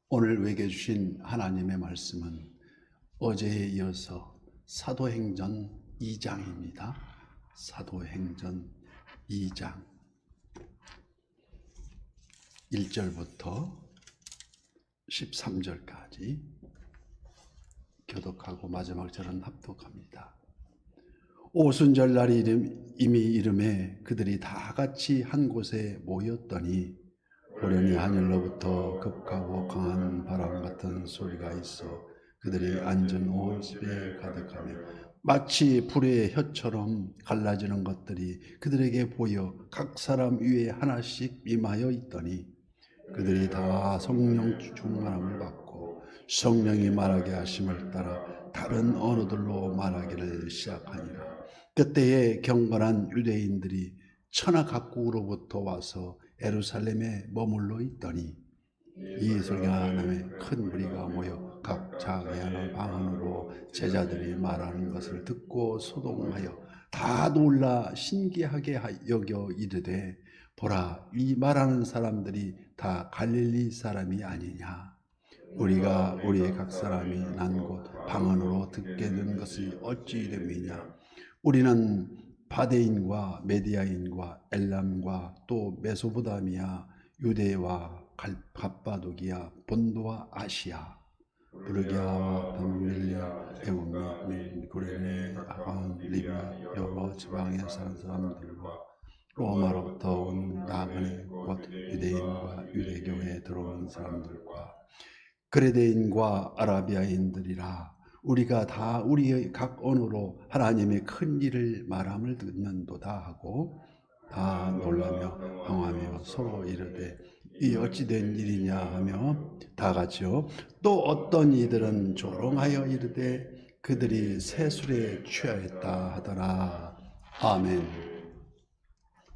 오늘 외게 주신 하나님의 말씀은 어제에 이어서 사도행전 2장입니다. 사도행전 2장 1절부터 13절까지 교독하고 마지막 절은 합독합니다. 오순절날이 이미 이름에 그들이 다 같이 한 곳에 모였더니 호련히 하늘로부터 급하고 강한 바람 같은 소리가 있어 그들이 앉은 온 집에 가득하며 마치 불의 혀처럼 갈라지는 것들이 그들에게 보여 각 사람 위에 하나씩 임하여 있더니 그들이 다 성령 충만함을 받고 성령이 말하게 하심을 따라 다른 언어들로 말하기를 시작하니라. 그때에 경건한 유대인들이 천하 각국으로부터 와서 예루살렘에 머물러 있더니 이 소리가 나매 큰 무리가 모여 각 자기의 방언으로 제자들이 말하는 것을 듣고 소동하여 다 놀라 신기하게 여겨 이르되 보라, 이 말하는 사람들이 다 갈릴리 사람이 아니냐. 우리가 우리의 각 사람이 난 곳 방언으로 듣게 된 것이 어찌 됨이냐. 우리는 바데인과 메디아인과 엘람과 또 메소포타미아, 유대와 갑바도기아, 본도와 아시아, 부르기아와 밤밀리아, 에우미, 구레네, 아방, 리비아, 여러 지방에 사는 사람들과 로마로부터 온 나그네 곧 유대인과 유대교에 들어온 사람들과 그레데인과 아라비아인들이라. 우리가 다 우리의 각 언어로 하나님의 큰 일을 말함을 듣는도다 하고 다 놀라며 황하며 서로 이르되 이 어찌된 일이냐 하며 다 같이요 또 어떤 이들은 조롱하여 이르되 그들이 새술에 취하였다 하더라. 아멘.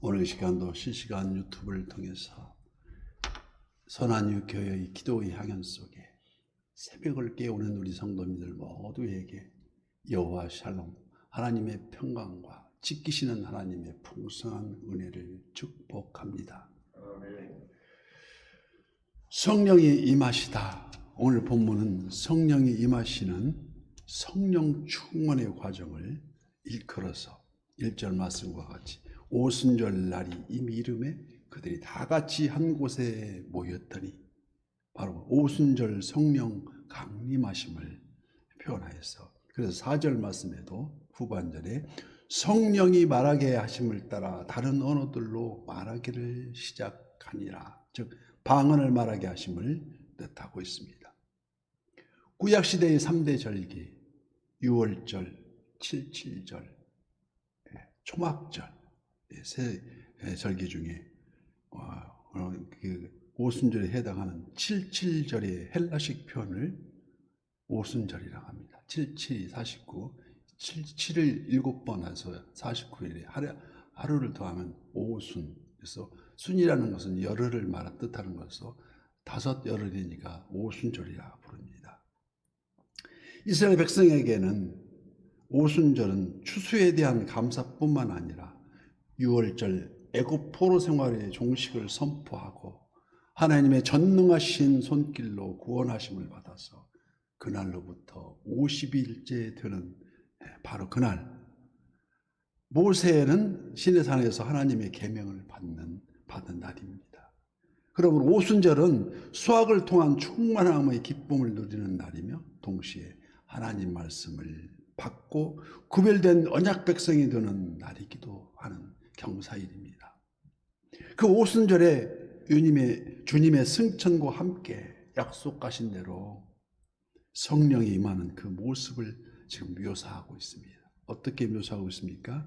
오늘 시간도 실시간 유튜브를 통해서 선한유교회의 기도의 향연 속에 새벽을 깨우는 우리 성도님들 모두에게 여호와 샬롬, 하나님의 평강과 지키시는 하나님의 풍성한 은혜를 축복합니다. 성령이 임하시다. 오늘 본문은 성령이 임하시는 성령 충만의 과정을 일컬어서 1절 말씀과 같이 오순절 날이 이미 이름에 그들이 다 같이 한 곳에 모였더니 바로 오순절 성령 강림하심을 표현하였어. 그래서 4절 말씀에도 후반절에 성령이 말하게 하심을 따라 다른 언어들로 말하기를 시작하니라. 즉 방언을 말하게 하심을 뜻하고 있습니다. 구약시대의 3대 절기, 유월절, 칠칠절, 초막절, 세 절기 중에 오순절에 해당하는 칠칠절의 헬라식 표현을 오순절이라고 합니다. 77이 49, 7을 7번 해서 49일에 하루를 더하면 오순. 그래서 순이라는 것은 열흘을 뜻하는 것으로 5열흘이니까 오순절이라 부릅니다. 이스라엘 백성에게는 오순절은 추수에 대한 감사뿐만 아니라 유월절 애굽 포로 생활의 종식을 선포하고 하나님의 전능하신 손길로 구원하심을 받아서 그날로부터 50일째 되는 바로 그날 모세는 시내산에서 하나님의 계명을 받은 날입니다. 그러므로 오순절은 수확을 통한 충만함의 기쁨을 누리는 날이며 동시에 하나님 말씀을 받고 구별된 언약 백성이 되는 날이기도 하는 경사일입니다. 그 오순절에 주님의 승천과 함께 약속하신 대로 성령이 임하는 그 모습을 지금 묘사하고 있습니다. 어떻게 묘사하고 있습니까?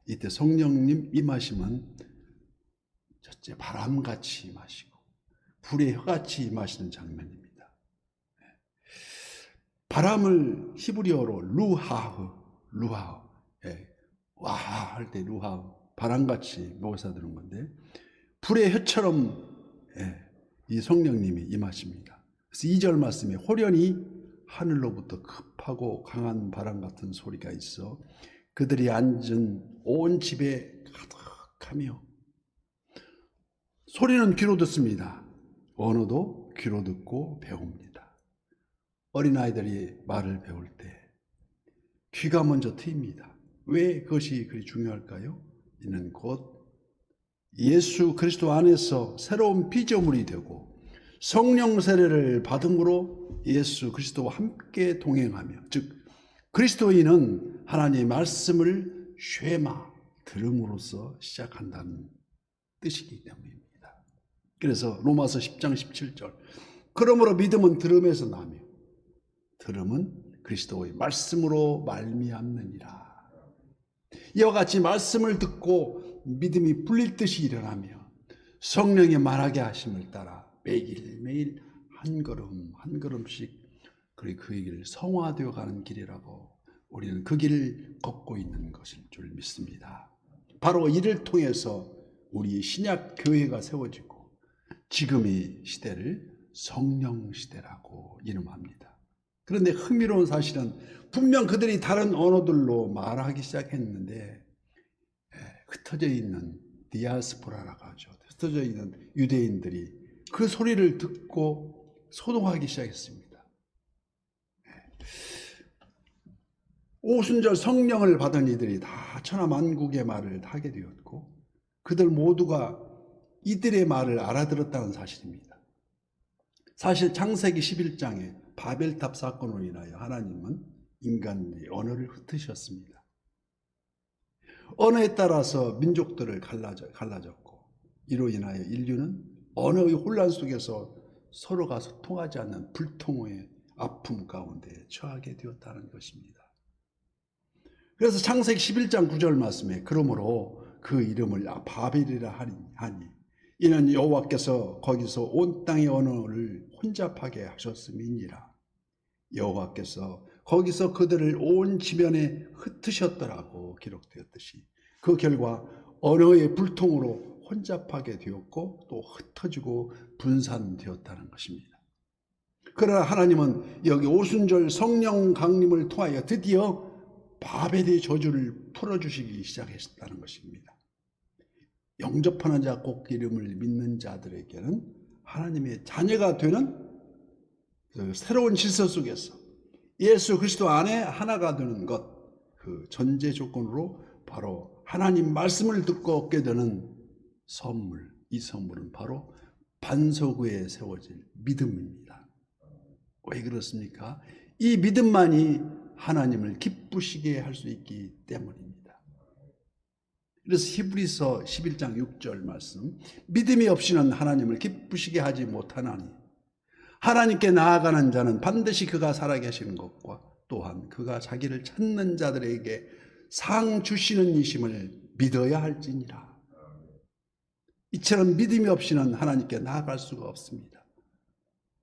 이때 성령님 임하심은 첫째 바람같이 임하시고 불의 혀같이 임하시는 장면입니다. 바람을 히브리어로 루하흐, 와하 할 때 루하흐, 바람같이 묘사되는 건데 불의 혀처럼 이 성령님이 임하십니다. 그래서 2절 말씀에 호련히 하늘로부터 급하고 강한 바람 같은 소리가 있어 그들이 앉은 온 집에 가득하며 소리는 귀로 듣습니다. 언어도 귀로 듣고 배웁니다. 어린아이들이 말을 배울 때 귀가 먼저 트입니다. 왜 그것이 그리 중요할까요? 이는 곧 예수 그리스도 안에서 새로운 피조물이 되고 성령 세례를 받음으로 예수 그리스도와 함께 동행하며, 즉 그리스도인은 하나님의 말씀을 쉐마, 들음으로써 시작한다는 뜻이기 때문입니다. 그래서 로마서 10장 17절, 그러므로 믿음은 들음에서 나며 들음은 그리스도의 말씀으로 말미암느니라. 이와 같이 말씀을 듣고 믿음이 불릴 듯이 일어나며 성령의 말하게 하심을 따라 매일매일 한 걸음 한 걸음씩 그리고 그 길을 성화되어 가는 길이라고 우리는 그 길을 걷고 있는 것일 줄 믿습니다. 바로 이를 통해서 우리 신약 교회가 세워지고 지금의 시대를 성령 시대라고 이름합니다. 그런데 흥미로운 사실은 분명 그들이 다른 언어들로 말하기 시작했는데 흩어져 있는 디아스포라라고 하죠. 흩어져 있는 유대인들이 그 소리를 듣고 소동하기 시작했습니다. 오순절 성령을 받은 이들이 다 천하만국의 말을 하게 되었고 그들 모두가 이들의 말을 알아들었다는 사실입니다. 사실 창세기 11장에 바벨탑 사건으로 인하여 하나님은 인간의 언어를 흩으셨습니다. 언어에 따라서 민족들을 갈라졌고 이로 인하여 인류는 언어의 혼란 속에서 서로가 소통하지 않는 불통의 아픔 가운데 처하게 되었다는 것입니다. 그래서 창세기 11장 9절 말씀에 그러므로 그 이름을 바벨이라 하니 이는 여호와께서 거기서 온 땅의 언어를 혼잡하게 하셨음이니라. 여호와께서 거기서 그들을 온 지면에 흩으셨더라고 기록되었듯이 그 결과 언어의 불통으로 혼잡하게 되었고 또 흩어지고 분산되었다는 것입니다. 그러나 하나님은 여기 오순절 성령 강림을 통하여 드디어 바벨의 저주를 풀어주시기 시작했다는 것입니다. 영접하는 자 꼭 이름을 믿는 자들에게는 하나님의 자녀가 되는 그 새로운 질서 속에서 예수 그리스도 안에 하나가 되는 것, 그 전제 조건으로 바로 하나님 말씀을 듣고 얻게 되는 선물, 이 선물은 바로 반석 위에 세워질 믿음입니다. 왜 그렇습니까? 이 믿음만이 하나님을 기쁘시게 할 수 있기 때문입니다. 그래서 히브리서 11장 6절 말씀, 믿음이 없이는 하나님을 기쁘시게 하지 못하나니 하나님께 나아가는 자는 반드시 그가 살아계시는 것과 또한 그가 자기를 찾는 자들에게 상 주시는 이심을 믿어야 할지니라. 이처럼 믿음이 없이는 하나님께 나아갈 수가 없습니다.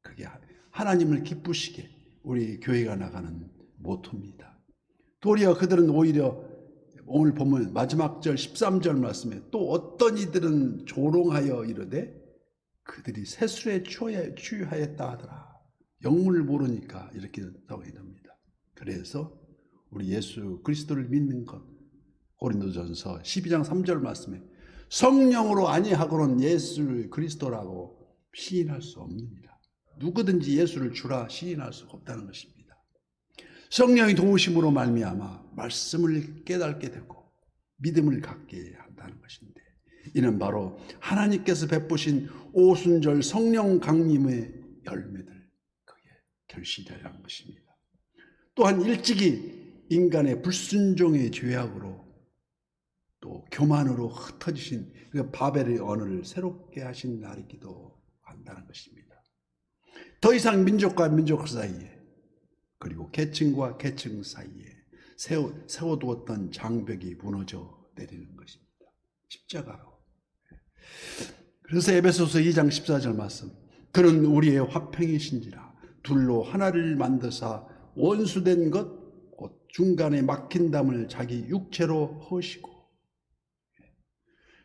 그게 하나님을 기쁘시게 우리 교회가 나가는 모토입니다. 도리어 그들은 오히려 오늘 보면 마지막 절 13절 말씀에 또 어떤 이들은 조롱하여 이르되 그들이 세술에 취하였다 하더라. 영문을 모르니까 이렇게 나오게 됩니다. 그래서 우리 예수 그리스도를 믿는 것, 고린도전서 12장 3절 말씀에 성령으로 아니하고는 예수를 그리스도라고 시인할 수 없느니라. 누구든지 예수를 주라 시인할 수 없다는 것입니다. 성령의 도우심으로 말미암아 말씀을 깨닫게 되고 믿음을 갖게 한다는 것인데, 이는 바로 하나님께서 베푸신 오순절 성령 강림의 열매들, 그게 결실이라는 것입니다. 또한 일찍이 인간의 불순종의 죄악으로 또 교만으로 흩어지신 그 바벨의 언어를 새롭게 하신 날이기도 한다는 것입니다. 더 이상 민족과 민족 사이에 그리고 계층과 계층 사이에 세워두었던 장벽이 무너져 내리는 것입니다. 십자가로. 그래서 에베소서 2장 14절 말씀, 그는 우리의 화평이신지라 둘로 하나를 만드사 원수된 것 곧 중간에 막힌 담을 자기 육체로 허시고.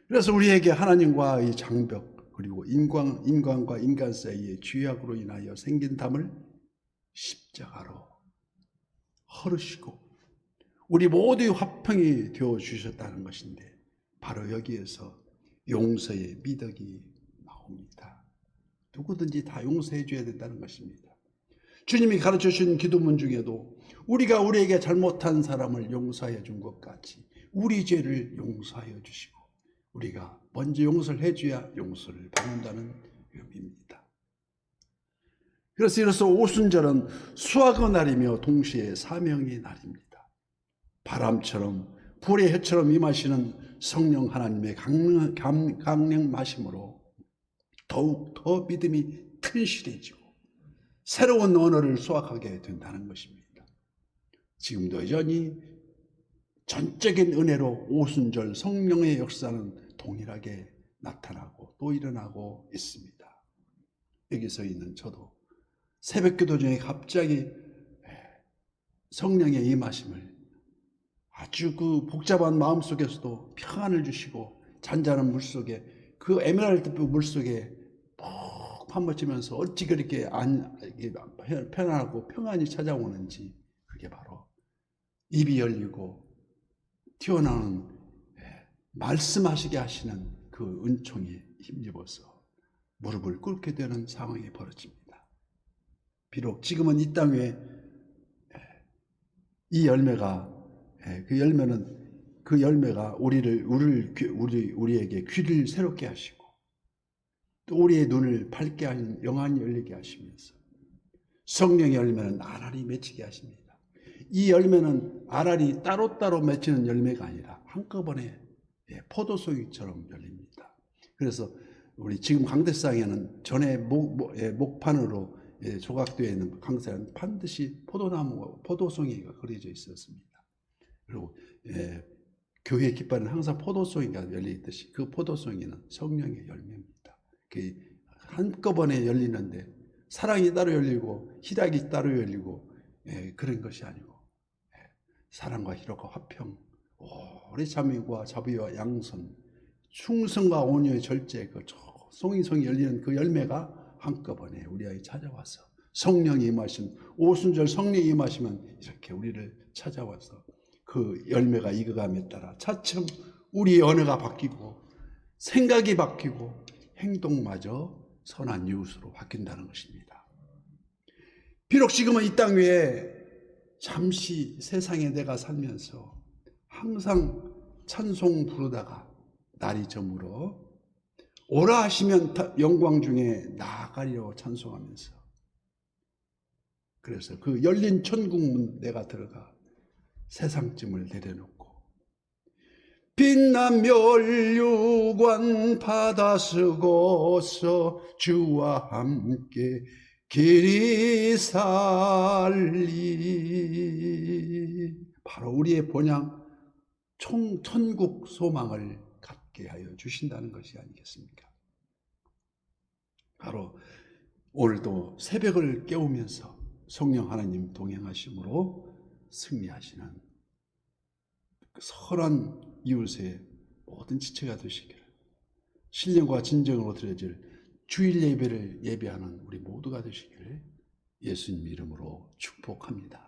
그래서 우리에게 하나님과의 장벽 그리고 인간과 인간 사이의 죄악으로 인하여 생긴 담을 십자가로 헐으시고 우리 모두의 화평이 되어 주셨다는 것인데, 바로 여기에서 용서의 미덕이 나옵니다. 누구든지 다 용서해 줘야 된다는 것입니다. 주님이 가르쳐 주신 기도문 중에도 우리가 우리에게 잘못한 사람을 용서해 준 것 같이 우리 죄를 용서하여 주시고, 우리가 먼저 용서를 해줘야 용서를 받는다는 의미입니다. 그래서 이로써 오순절은 수확의 날이며 동시에 사명의 날입니다. 바람처럼 불의 혀처럼 임하시는 성령 하나님의 강령마심으로 더욱 더 믿음이 튼실해지고 새로운 언어를 수확하게 된다는 것입니다. 지금도 여전히 전적인 은혜로 오순절 성령의 역사는 동일하게 나타나고 또 일어나고 있습니다. 여기 서 있는 저도 새벽기도 중에 갑자기 성령의 임하심을 아주 그 복잡한 마음속에서도 평안을 주시고 잔잔한 물속에, 그 에메랄드빛 물속에 푹 파묻히면서 어찌 그렇게 편안하고 평안이 찾아오는지, 그게 바로 입이 열리고 튀어나오는 말씀하시게 하시는 그 은총에 힘입어서 무릎을 꿇게 되는 상황이 벌어집니다. 비록 지금은 이 땅 위에 이 열매가, 그 열매가 우리에게 귀를 새롭게 하시고 또 우리의 눈을 밝게 하는, 영안이 열리게 하시면서 성령의 열매는 알알이 맺히게 하십니다. 이 열매는 알알이 따로따로 맺히는 열매가 아니라 한꺼번에 포도송이처럼 열립니다. 그래서 우리 지금 강대상에는 전에 목판으로 조각되어 있는 강대상에는 반드시 포도나무와 포도송이가 그려져 있었습니다. 그리고 교회 깃발은 항상 포도송이가 열려있듯이 그 포도송이는 성령의 열매입니다. 한꺼번에 열리는데 사랑이 따로 열리고 희락이 따로 열리고 그런 것이 아니고 사랑과 희락과 화평, 오래 참음과 자비와 양선, 충성과 온유의 절제, 그 송이 열리는 그 열매가 한꺼번에 우리에게 찾아와서 성령이 임하신 오순절 성령이 임하시면 이렇게 우리를 찾아와서 그 열매가 익어감에 따라 차츰 우리의 언어가 바뀌고 생각이 바뀌고 행동마저 선한 이웃으로 바뀐다는 것입니다. 비록 지금은 이 땅 위에 잠시 세상에 내가 살면서 항상 찬송 부르다가 날이 저물어 오라 하시면 영광 중에 나아가리라고 찬송하면서, 그래서 그 열린 천국문 내가 들어가 세상쯤을 내려놓고 빛난 멸류관 받아 쓰고서 주와 함께 길이 살리, 바로 우리의 본향 천국 소망을 갖게 하여 주신다는 것이 아니겠습니까? 바로 오늘도 새벽을 깨우면서 성령 하나님 동행하심으로 승리하시는 그 선한 이웃의 모든 지체가 되시기를, 신령과 진정으로 드려질 주일 예배를 예배하는 우리 모두가 되시기를 예수님 이름으로 축복합니다.